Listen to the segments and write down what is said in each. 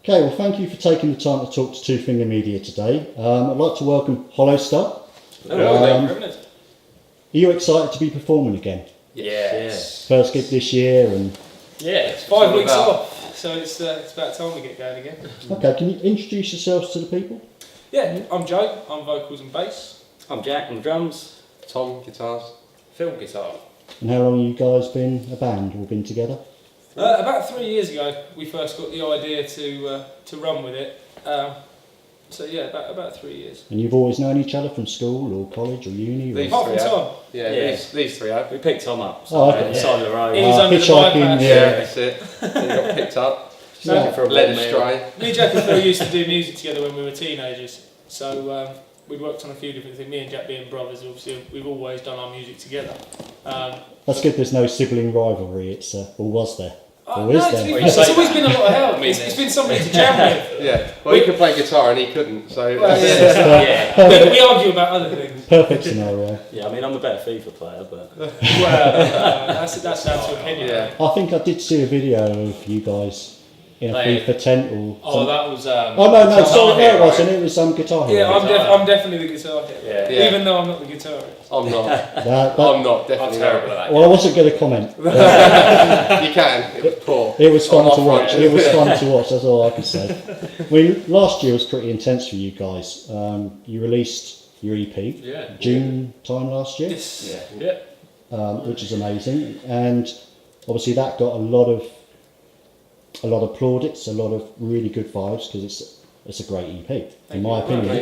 Okay, well, thank you for taking the time to talk to Two Finger Media today. I'd like to welcome Hollowstar. Are you excited to be performing again? Yes. First gig this year, and it's 5 weeks off, so it's about time we get going again. Okay, can you introduce yourselves to the people? Yeah, I'm Joe. I'm vocals and bass. I'm Jack on drums. Tom, guitars. Phil, guitar. And how long have you guys been a band or been together? About 3 years ago, we first got the idea to run with it. So yeah, about 3 years. And you've always known each other from school or college or uni? Or... Apart from Tom. These three have. We picked Tom up okay. side of the road. He was under the hitchhiking, bypass. That's it. He got picked up. Led astray. Me, Jack and Phil used to do music together when we were teenagers. So we'd worked on a few different things. Me and Jack being brothers, obviously, we've always done our music together. That's good there's no sibling rivalry, or was there? Or no, is there? it's always been a lot of help. It's been somebody to jam with. Yeah, well, he could play guitar and he couldn't, so... Well, we argue about other things. Perfect scenario. Yeah, I mean, I'm the better FIFA player, but... that's down to opinion. Yeah. I think I did see a video of you guys in a FIFA tent or... Oh, that was... no, sorry, no, it wasn't. It was some guitar hero. Yeah, I'm definitely the guitar hero. Yeah. Even though I'm not the guitarist. I'm not. I'm not, definitely terrible not. at that. Well, I wasn't going to comment. You can, it was poor. It was fun to watch. It was fun to watch, that's all I can say. I mean, last year was pretty intense for you guys. You released your EP June time last year, which is amazing. And obviously that got a lot of plaudits, a lot of really good vibes, because it's a great EP, in my opinion.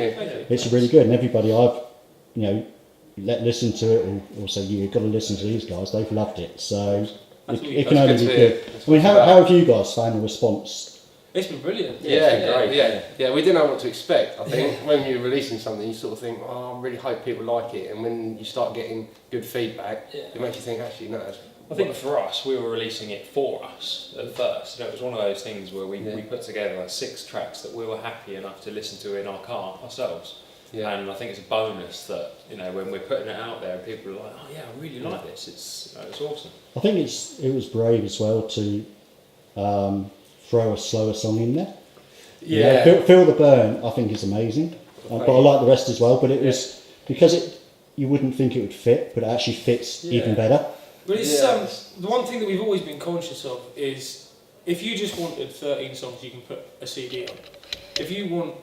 It's really good, and everybody I've let listen to it or say you've got to listen to these guys, they've loved it, so it can only be good. I mean, how have you guys found the response? It's been brilliant. Yeah, we didn't know what to expect. I think when you're releasing something, you sort of think, I really hope people like it, and when you start getting good feedback, it makes you think, actually, no. I think for us, we were releasing it for us at first. It was one of those things where we put together like 6 tracks that we were happy enough to listen to in our car ourselves. Yeah. And I think it's a bonus that, when we're putting it out there and people are like, oh yeah, I really like this, it's awesome. I think it was brave as well to throw a slower song in there. Yeah. Feel the Burn, I think, is amazing. But I like the rest as well, but it was, because you wouldn't think it would fit, but it actually fits even better. But it's the one thing that we've always been conscious of is, if you just wanted 13 songs, you can put a CD on. If you want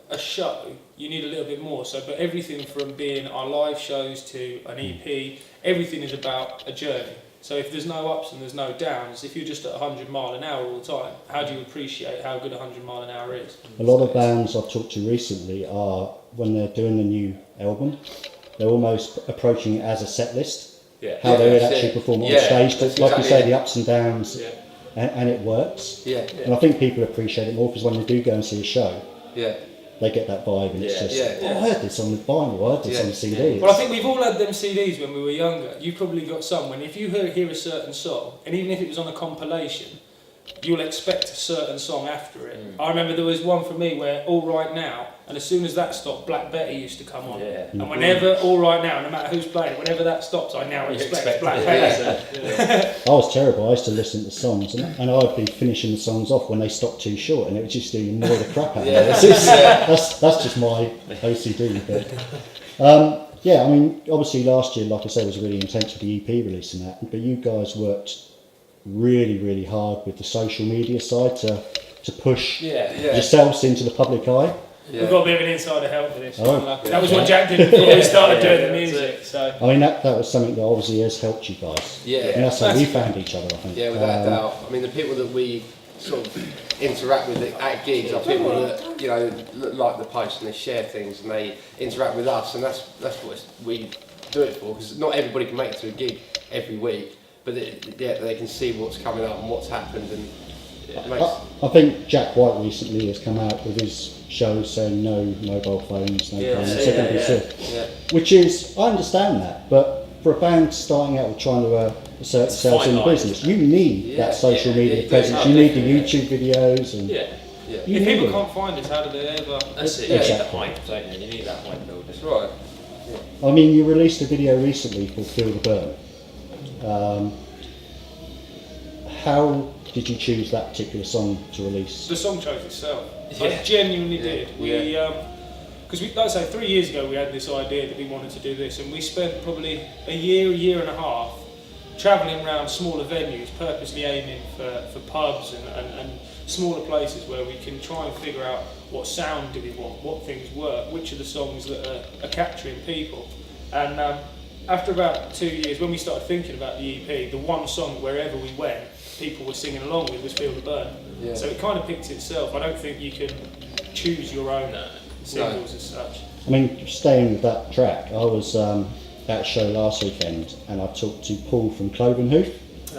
a show, you need a little bit more. So, but everything from being our live shows to an EP, everything is about a journey. So if there's no ups and there's no downs, if you're just at 100 mile an hour all the time, how do you appreciate how good 100 mile an hour is? A lot of bands I've talked to recently are, when they're doing the new album, they're almost approaching it as a set list. How they would actually perform on stage, but like you say, the ups and downs, and it works. And I think people appreciate it more, because when they do go and see a show, they get that vibe, and it's just, I heard this on the vinyl, I heard this on the CD. Well, I think we've all had them CDs when we were younger. You probably got some, when if you hear a certain song, and even if it was on a compilation, you'll expect a certain song after it. I remember there was one for me where All Right Now, and as soon as that stopped, Black Betty used to come on. And whenever All Right Now, no matter who's playing it, whenever that stops, I now expect Black Betty. I was terrible. I used to listen to the songs, and I'd be finishing the songs off when they stopped too short, and it would just do more of the crap out of me. That's just my OCD. But I mean, obviously last year, like I said, was really intense with the EP release and that, but you guys worked really, really hard with the social media side to push yourselves into the public eye. We've got a bit of an insider help with this. That was what Jack did before we started doing the music. So I mean, that was something that obviously has helped you guys. And that's how we found each other, I think. Yeah, without a doubt. I mean, the people that we sort of interact with at gigs are people that like the post and they share things and they interact with us, and that's what we do it for, because not everybody can make it to a gig every week, but they can see what's coming up and what's happened, and I think Jack White recently has come out with his shows saying no mobile phones, no phones, which is, I understand that, but for a band starting out with trying to assert themselves in the business, you need that social media presence, you need the YouTube videos, and if people can't find us, how do they ever? That's it. You need the hype, don't you? You need that hype build. That's right. I mean, you released a video recently for Feel the Burn. How did you choose that particular song to release? The song chose itself. Yeah. I genuinely did. Because like I say, 3 years ago we had this idea that we wanted to do this, and we spent probably a year and a half travelling around smaller venues, purposely aiming for pubs and smaller places where we can try and figure out what sound do we want, what things work, which are the songs that are capturing people. And after about 2 years, when we started thinking about the EP, the one song wherever we went, people were singing along with was Feel the Burn. Yeah. So it kind of picked itself. I don't think you can choose your own singles as such. I mean, staying with that track, I was at a show last weekend and I talked to Paul from Cloven Hoof. And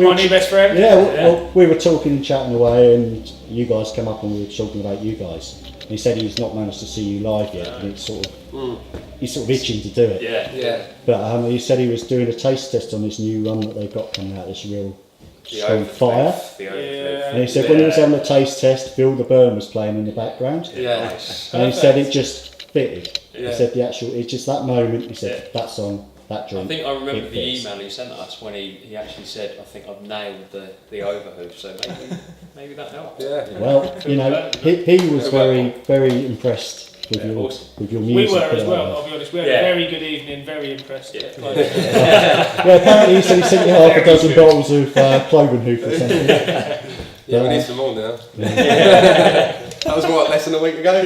My new best friend. Well, we were talking and chatting away, and you guys come up and we were talking about you guys. And he said he's not managed to see you live yet, and it's sort of he's sort of itching to do it. Yeah. But he said he was doing a taste test on this new run that they've got coming out, this real strong fire. And he said when he was having a taste test, Feel the Burn was playing in the background. Yeah. And he said it just fitted. Yeah. He said it's just that moment. He said that song, that drink. I think I remember it the fits. email he sent us when he actually said, I think I've nailed the overhoof, so maybe that helped. Yeah. Well, you know, he was very impressed with your music. We were as put it well, like I'll be honest. We had a very good evening, very impressed. that. Apparently he said he sent you half a dozen bottles of Cloven Hoof or something. Yeah, we need some more now. That was less than a week ago?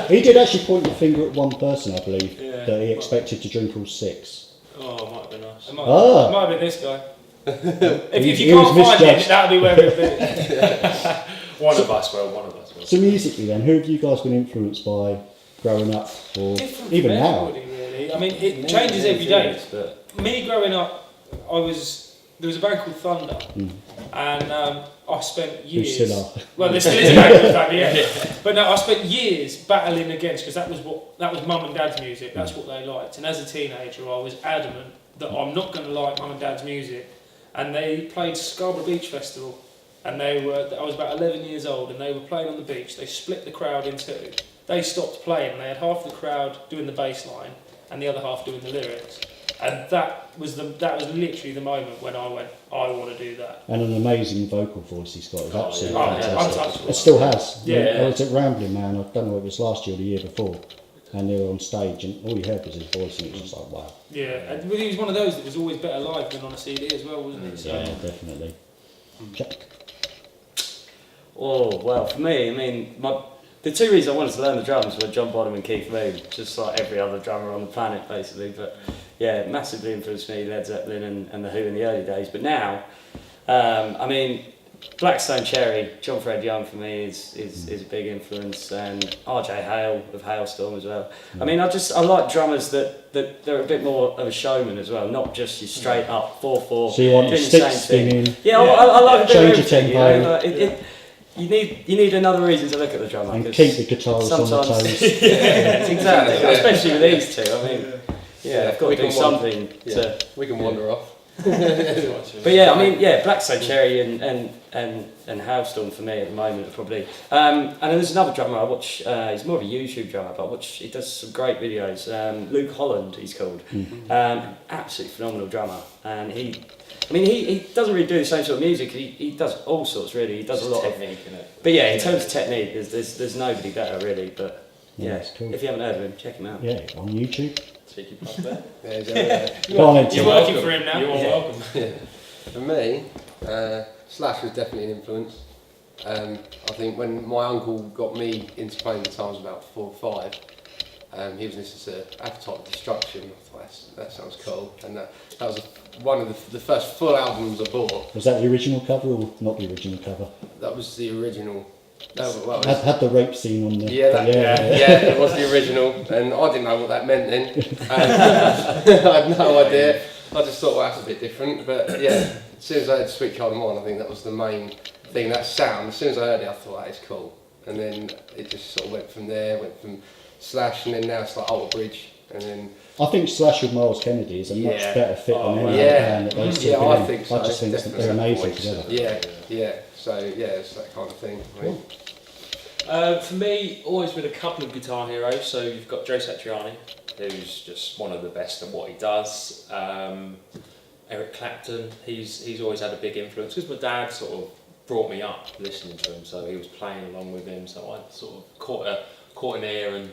He did actually point the finger at one person, I believe, Yeah. that he expected to drink all 6. Oh, it might have been us. It might have been this guy. If He you was can't find him, misjudged. that'll be where it'll be. One of us will. So musically then, who have you guys been influenced by growing up, or Different even from now? everybody, really. I mean, it changes every day. Me growing up, there was a band called Thunder, and I spent years. Who still are? Well, there still is a band called Thunder, yeah. But no, I spent years battling against, because that was mum and dad's music. That's what they liked. And as a teenager, I was adamant that I'm not going to like mum and dad's music. And they played Scarborough Beach Festival, and I was about 11 years old, and they were playing on the beach. They split the crowd in two. They stopped playing, and they had half the crowd doing the bass line, and the other half doing the lyrics. And that was literally the moment when I went, I want to do that. And an amazing vocal voice he's got. It's absolutely fantastic. Untouchable. It still has. Yeah. I was at Rambling Man, I don't know if it was last year or the year before, and they were on stage and all you heard was his voice and it was just like, wow. Yeah, and he was one of those that was always better live than on a CD as well, wasn't he? So. Yeah, definitely. Jack? Oh, well, for me, I mean, the two reasons I wanted to learn the drums were John Bonham and Keith Moon, just like every other drummer on the planet, basically. But yeah, massively influenced me, Led Zeppelin and The Who in the early days. But now, I mean, Blackstone Cherry, John Fred Young for me is a big influence, and RJ Hale of Hailstorm as well. I mean, I like drummers that they're a bit more of a showman as well, not just your straight up 4/4. So you want the doing stick same thing. spinning? Yeah, I like a bit Change of your everything, tempo. you know, you need another reason to look at the drummer. And 'cause keep the guitars on the sometimes- toes. Exactly, especially with these two. I mean, yeah, I've got to do something to. We can wander off. But yeah, I mean, yeah, Blackstone Cherry and Hailstorm for me at the moment are probably. And then there's another drummer I watch. He's more of a YouTube drummer, but I watch. He does some great videos. Luke Holland, he's called. Absolutely phenomenal drummer, and he doesn't really do the same sort of music. He does all sorts really. He does a lot technique of in it. But yeah, in terms of technique, there's nobody better really. But yeah, it's cool. if you haven't heard of him, check him out. Yeah, on YouTube. Cheeky plug there. Go on then, You're Tim. working for him now. You're welcome. For me, Slash was definitely an influence. I think when my uncle got me into playing the guitar, I was about 4 or 5. He was listening to Appetite for Destruction. I thought that sounds cool, and that was one of the first full albums I bought. Was that the original cover or not the original cover? That was the original. No, well, Had the rape scene on the... yeah, it was the original, and I didn't know what that meant then. I had no idea. I just thought, well, that's a bit different. But yeah, as soon as I heard Sweet Child of Mine, I think that was the main thing. That sound. As soon as I heard it, I thought that is cool. And then it just sort of went from there. Went from Slash, and then now it's like Alter Bridge, and then. I think Slash with Miles Kennedy is a much better fit than any yeah. other band that those two Yeah, have I been think in. so. I just think they're amazing together. Yeah. So yeah, it's that kind of thing. I mean. For me, always been a couple of guitar heroes. So you've got Joe Satriani, who's just one of the best at what he does. Eric Clapton. He's always had a big influence because my dad sort of brought me up listening to him, so he was playing along with him. So I sort of caught an ear and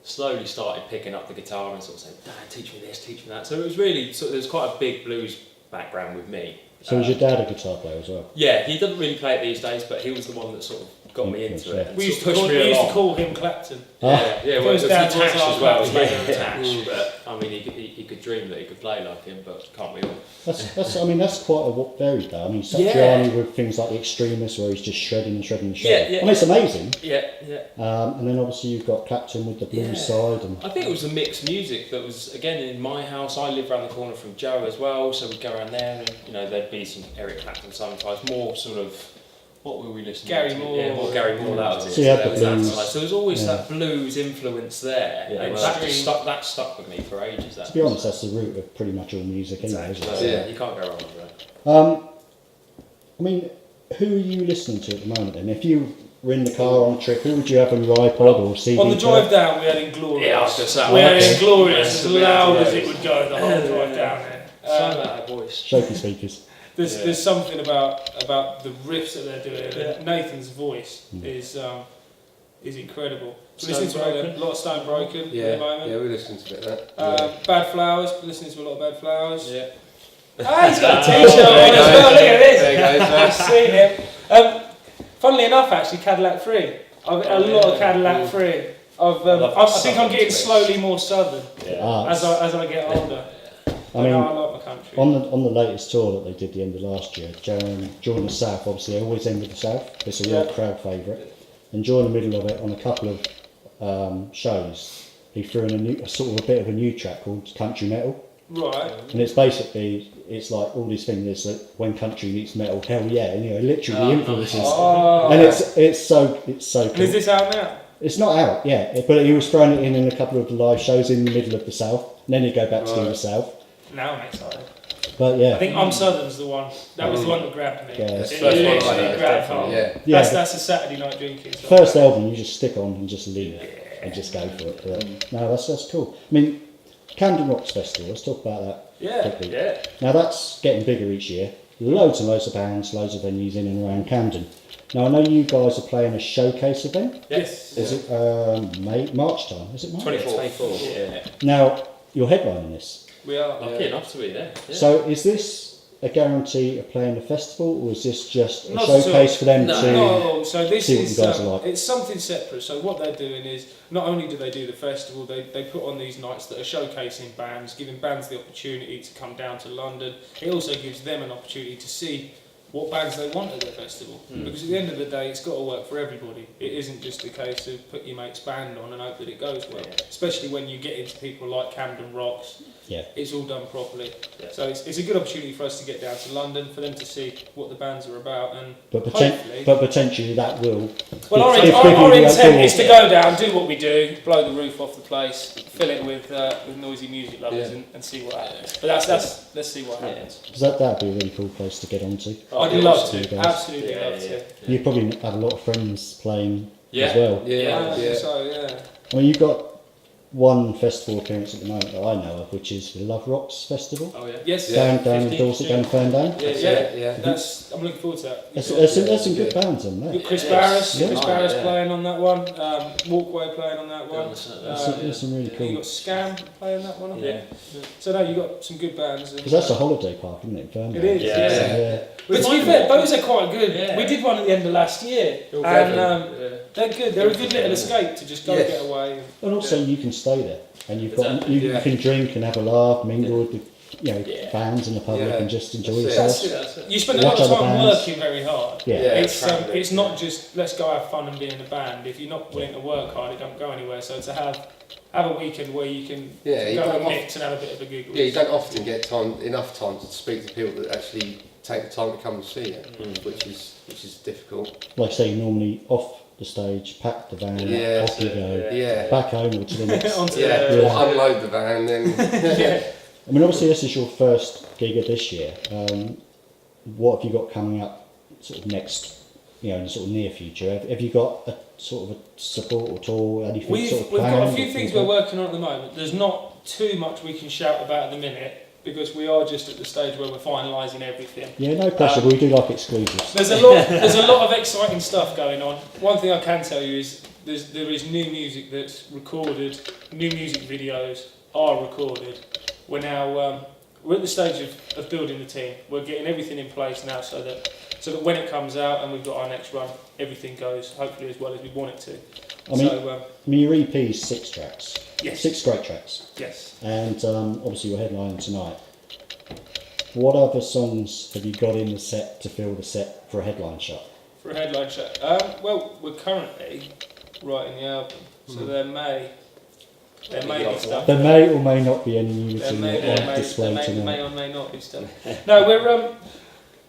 slowly started picking up the guitar and sort of saying, "Dad, teach me this, teach me that." So it was really there's quite a big blues background with me. So was your dad a guitar player as well? Yeah, he doesn't really play it these days, but he was the one that sort of got me into it. We used Sort to of pushed me along. call him Clapton. Yeah, well, it was His dad attached was as well. It was Clapton. mainly attached, but I mean, he could dream that he could play like him, but can't we all? That's quite a varied though. I mean, Yeah. Satriani with things like The Extremists, where he's just shredding and shredding and shredding. Yeah. I mean, it's amazing. Yeah. And then obviously you've got Clapton with the blues side. And I think it was the mixed music that was, again, in my house. I live around the corner from Joe as well, so we'd go around there and, there'd be some Eric Clapton sometimes, more sort of, what were we listening Gary to? Moore. Yeah, more Gary Moore, that was it. So you had there the was that blues. side. So there's always Yeah. that blues influence there. Yeah, and well, that stuck with me for ages. to be honest, that's the root of pretty much all music anyway, isn't it? So, Yeah. you can't go wrong with that. I mean, who are you listening to at the moment then? If you were in the car on a trip, who would you have on your iPod or CD? On the drive down, we had Inglorious. Yeah, I was gonna say, we had okay. Inglorious as loud as Yeah. it would go the whole drive down there. So that voice. Shaky speakers. There's something about the riffs that they're doing. And Nathan's voice is incredible. We're listening to a lot of Stone Broken at the moment. Yeah, we listened to a bit of that. Bad Flowers. Listening to a lot of Bad Flowers. Yeah. Ah, he's got a T-shirt on as well. Look at this. There you go, I've seen him. Funnily enough, actually, Cadillac Free. I've a lot of Cadillac Free. I think I'm getting slowly more southern as I get older. I mean, I like my country. on the latest tour that they did the end of last year, during the South, obviously they always end with the South. It's a real crowd favourite. And during the middle of it, on a couple of shows, he threw in a bit of a new track called Country Metal. Right. And it's basically, it's like all these things, it's like when country meets metal, hell yeah, and literally the influences. Oh. And it's so cool. And is this out now? It's not out yet, but he was throwing it in a couple of live shows in the middle of the South, and then he'd go back to do the South. Now I'm excited. But yeah. I think I'm Southern's the one. That was the one that grabbed me. Yeah, It that's one I literally heard, grabbed hold. Yeah. That's a Saturday night drinking. So. First album, you just stick on and just leave and just go for it. But no, that's cool. I mean, Camden Rocks Festival, let's talk about that quickly. Yeah. Now that's getting bigger each year. Loads and loads of bands, loads of venues in and around Camden. Now I know you guys are playing a showcase event. Yes. Is it March time? Is it March? 24. Yeah. Now you're headlining this. We are. Lucky enough to be there. Yeah. So is this a guarantee of playing the festival, or is this just a Not showcase for them to? No, so this see what is you guys are like. it's something separate. So what they're doing is not only do they do the festival, they put on these nights that are showcasing bands, giving bands the opportunity to come down to London. It also gives them an opportunity to see what bands they want at their festival. Because at the end of the day, it's got to work for everybody. It isn't just a case of put your mate's band on and hope that it goes well. Especially when you get into people like Camden Rocks. Yeah. It's all done properly. Yeah. So it's a good opportunity for us to get down to London, for them to see what the bands are about, and But, hopefully... potentially that will. Well, our if people intent outdoors- is to go down, do what we do, blow the roof off the place, fill it with noisy music lovers, and see what happens. But let's see what happens. Because that'd be a really cool place to get onto. I'd love You to, guys. absolutely love to. You probably have a lot of friends playing Yeah. as well. Yeah. So yeah. I mean, you've got one festival appearance at the moment that I know of, which is the Love Rocks Festival. Oh yeah. Yes. Down in 15th Dorset, down in Ferndown. Yeah. I'm looking forward to that. There's some good bands on there. Chris Barris, Yeah. Chris Barris playing on that one. Walkway playing on that one. There's some really You cool. got Scam playing that one. I think. Yeah. So no, you got some good bands. Because that's a holiday park, isn't it? Ferndown. It is. Yeah. Yeah. But to be fair, those are quite good. Yeah. We did one at the end of last year, and they're good. They're a good little escape to just go Yes. get away. And also you can stay there, and you've got Exactly. you can drink and have a laugh, mingle with the fans and the public, Yeah. and just enjoy That's it. yourself. You spend a lot of Watch other time bands. working very hard. Yeah. It's not just let's go have fun and be in a band. If you're not willing to work hard, it don't go anywhere. So to have a weekend where you can You go don't and mix and have a bit of a giggle. you don't often get enough time to speak to people that actually take the time to come and see you, which is difficult. Like I say, normally off the stage, pack the van, Yeah, off you go, Yeah. back home or to the next. Onto Yeah. the- Or unload the van, then I mean, obviously this is your first gig of this year. What have you got coming up, sort of next, in the sort of near future? Have you got a sort of a support or tour? Anything We've sort of got a planned few or things like we're working on at the moment. There's not too much we can shout about at the minute. because we are just at the stage where we're finalising everything. Yeah, no pressure. We do like exclusives. There's a lot of exciting stuff going on. One thing I can tell you is there is new music that's recorded, new music videos are recorded. We're now we're at the stage of building the team. We're getting everything in place now so that when it comes out and we've got our next run, everything goes hopefully as well as we want it to. I mean, your EP is 6 tracks. Yes. 6 great tracks. Yes. And obviously we're headlining tonight. What other songs have you got in the set to fill the set for a headline shot? For a headline shot, well, we're currently writing the album, so there may be stuff. There may or may not be any unity There display tonight. may or may not be stuff. No, we're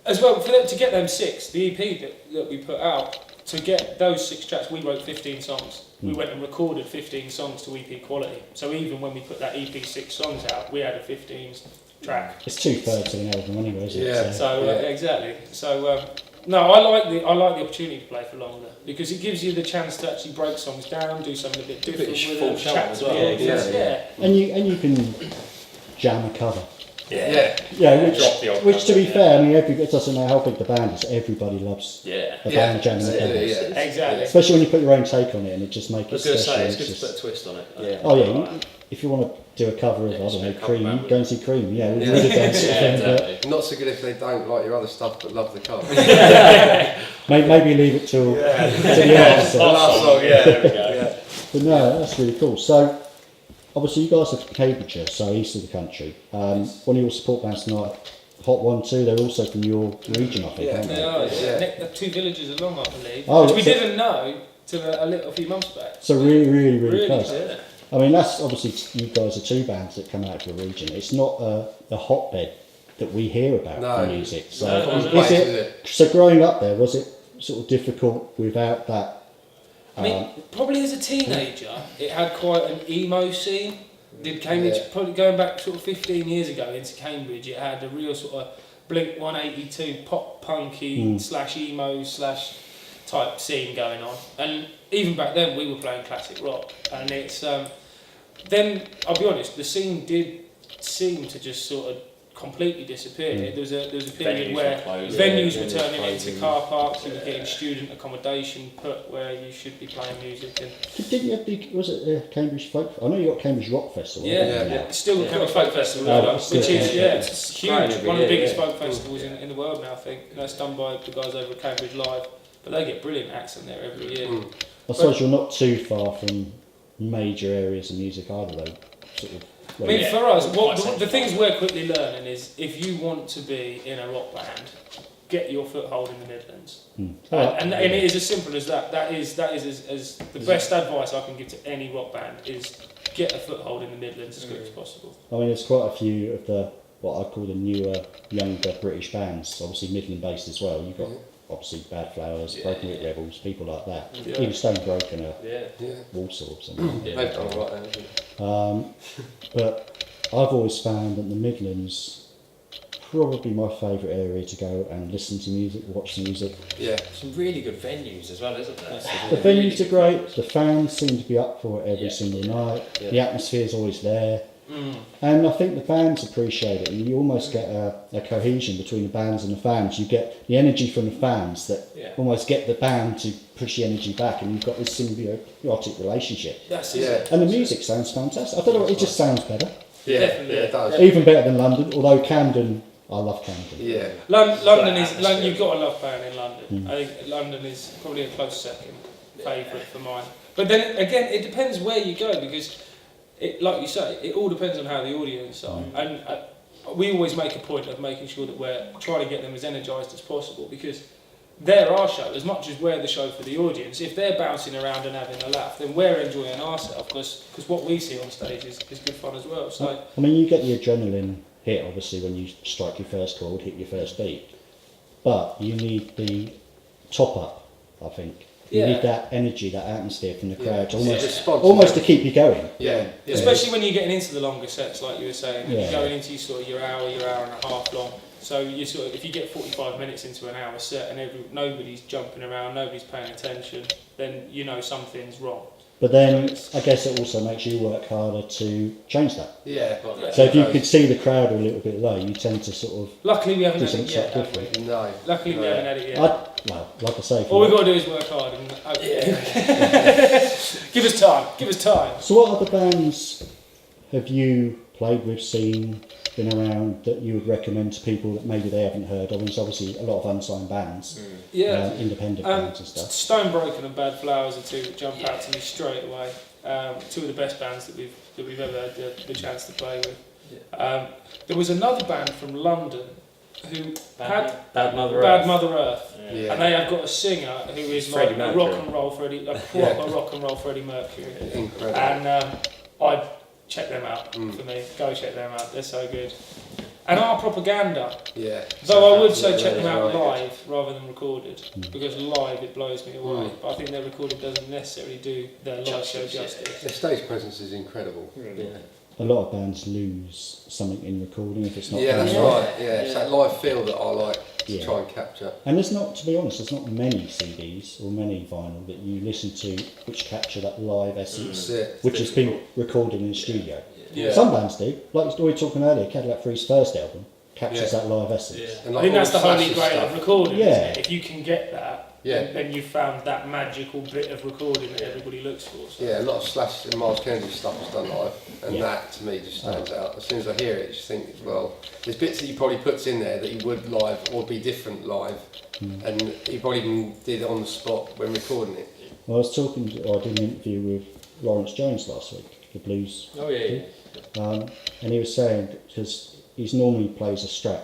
as well for them to get them 6. The EP that we put out, to get those 6 tracks, we wrote 15 songs. We went and recorded 15 songs to EP quality. So even when we put that EP 6 songs out, we had a 15 track. It's 2/3 of an album anyway, isn't it? Yeah. So exactly. So no, I like the opportunity to play for longer because it gives you the chance to actually break songs down, do something a bit different with full them, show chat as to well. the audience. Yeah. And you can jam a cover. Yeah. Yeah, Drop the old which to be cover, fair, I mean, it doesn't matter how big the band is, everybody loves Yeah. a band jamming a cover. Exactly. Especially when you put your own take on it and it just makes I was it going to special. say, it's It's good to just- put a twist on it. Yeah. Oh yeah, if you want to do a cover of, I don't know, cover Cream, band go and see Cream. Yeah, we Yeah. would have done sort of thing, but exactly. Not so good if they don't like your other stuff but love the cover. maybe leave it till to the end. So. Last song, yeah. There we go. But no, that's really cool. So, obviously, you guys are from Cambridgeshire, so east of the country. One of your support bands tonight, Hot One Two, they're also from your region, I think, Yeah. aren't they? They are, Yeah. They're 2 villages along, I believe. Oh, which we so- didn't know till a few months back. So really close. Yeah. I mean, that's obviously you guys are 2 bands that come out of your region. It's not a hotbed that we hear about No. for music. So, No, is no. it? So growing up there, was it sort of difficult without that? I mean, probably as a teenager, it had quite an emo scene. Did Cambridge, Yeah. probably going back sort of 15 years ago into Cambridge, it had a real sort of Blink 182 pop punky / emo / type scene going on. And even back then, we were playing classic rock. And it's then I'll be honest, the scene did seem to just sort of completely disappear. There was a period Venues where were closed. venues Yeah, were venues turning into closing. car parks. You were getting student accommodation put where you should be playing music. And Didn't you have the, was it Cambridge Folk? I know you got Cambridge Rock Festival. yeah, haven't you? it's still the Yeah. Cambridge Folk Festival, Oh, as well, it's still which is Cambridge. it's growing huge. every One of the year, biggest yeah. folk festivals in the world now. I think that's done by the guys over at Cambridge Live, but they get brilliant acts in there every year. I suppose you're not too far from major areas of music either, though. Sort of. I mean, Yeah. for us, Quite the things we're quickly learning is if you want to be in a rock band, get your foothold in the Midlands. And it is as simple as that. That is as the best advice I can give to any rock band is get a foothold in the Midlands as quick as possible. I mean, there's quite a few of the what I call the newer, younger British bands, obviously Midland based as well. You've got obviously Bad Flowers, Yeah, Broken Wit yeah. Rebels, people like that. Yeah. Even Stone Broken or Yeah. Yeah. Walsall or something. Yeah. They've done all right then. But I've always found that the Midlands probably my favourite area to go and listen to music, watch music. Yeah. Some really good venues as well, isn't there? The venues are great, the fans seem to be up for it every Yeah. single night, Yeah. the atmosphere's always there. And I think the bands appreciate it, and you almost get a cohesion between the bands and the fans. You get the energy from the fans that Yeah. almost get the band to push the energy back, and you've got this symbiotic relationship. That's it. Yeah. And the music sounds fantastic. I don't know, it just sounds better. Yeah. Definitely. Yeah, it does. Even better than London, although Camden, I love Camden. Yeah. London is atmosphere. you've got to love playing in London. I think London is probably a close second favourite for mine. But then again, it depends where you go because, like you say, it all depends on how the audience are. And we always make a point of making sure that we're trying to get them as energised as possible because they're our show as much as we're the show for the audience. If they're bouncing around and having a laugh, then we're enjoying ourselves because what we see on stage is good fun as well. So. I mean, you get the adrenaline hit, obviously, when you strike your first chord, hit your first beat. But you need the top up, I think. You Yeah. need that energy, that atmosphere from the crowd, Yeah. almost, Response. to keep you going. Yeah. Yeah. Especially when you're getting into the longer sets, like you were saying, Yeah. you're going into sort of your hour and a half long. So you sort of, if you get 45 minutes into an hour set and nobody's jumping around, nobody's paying attention, then you know something's wrong. But then I guess it also makes you work harder to change that. Yeah. So if you could see the crowd a little bit low, you tend to sort of Luckily we haven't do had it something yet, slightly have we? different. No. Luckily we haven't had it yet. Well, like I say, if All you- we've got to do is work hard and give us time. Give us time. So what other bands have you played with, seen, been around that you would recommend to people that maybe they haven't heard of? There's obviously a lot of unsigned bands, Yeah. independent bands and stuff. Stone Broken and Bad Flowers are two that jump out to me straight away. Two of the best bands that we've ever had the chance to play with. There was another band from London who had Bad Mother Bad Earth. Mother Earth, Yeah. and they have got a singer who is Freddie like a Mercury. rock and roll Freddie, a proper rock and roll Freddie Mercury. Incredible. And I'd check them out for me. Go check them out. They're so good. And Our Propaganda. Yeah. Though I would say check Yeah, them out really live rather than recorded, because live it blows me away. But I think their recorded doesn't necessarily do their live show justice. Their stage presence is incredible. Yeah. A lot of bands lose something in recording if it's not Yeah, done that's live. right. Yeah, it's that live feel that I like to Yeah. try and capture. And there's not, to be honest, there's not many CDs or many vinyl that you listen to which capture that live essence, That's it. which has been recorded in the studio. Yeah. Some bands do, like we were talking earlier, Cadillac Three's first album captures Yeah. that live essence. And I think that's the all holy Slash's grail stuff. of recording, Yeah. isn't it? If you can get that, Yeah. then you've found that magical bit of recording that everybody looks for. So. Yeah, a lot of Slash and Miles Kennedy stuff was done live, and Yeah. that to me just stands out. As soon as I hear it, I just think, well, there's bits that he probably puts in there that he would live or be different live, and he probably even did it on the spot when recording it. Well, I was talking, I did an interview with Lawrence Jones last week, the blues, Oh yeah. and he was saying, because he normally plays a Strat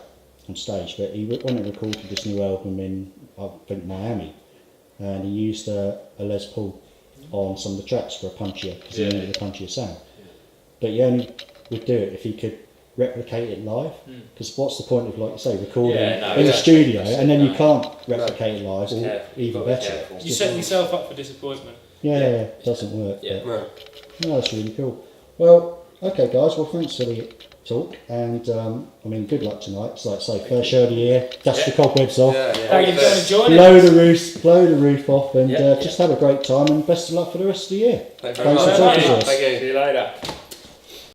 on stage, but he went and recorded this new album in, I think, Miami, and he used a Les Paul on some of the tracks for a punchier, because he needed a punchier sound. But he only would do it if he could replicate it live, because what's the point of, like you say, recording Yeah, no, in the exactly. studio and then you No. can't replicate it live, or careful. even You've got to be better. careful. You set yourself up for disappointment. Yeah, it doesn't work. Yeah. But, No. no, that's really cool. Well, okay, guys. Well, thanks for the talk, and I mean, good luck tonight. It's like I say, first show of the year. Dust the cobwebs off, Thank you for coming and joining blow us. blow the roof off, and Yeah. just have a great time. And best of luck for the rest of the year. Thank you very Thanks much. for talking to us. Thank you. See you later.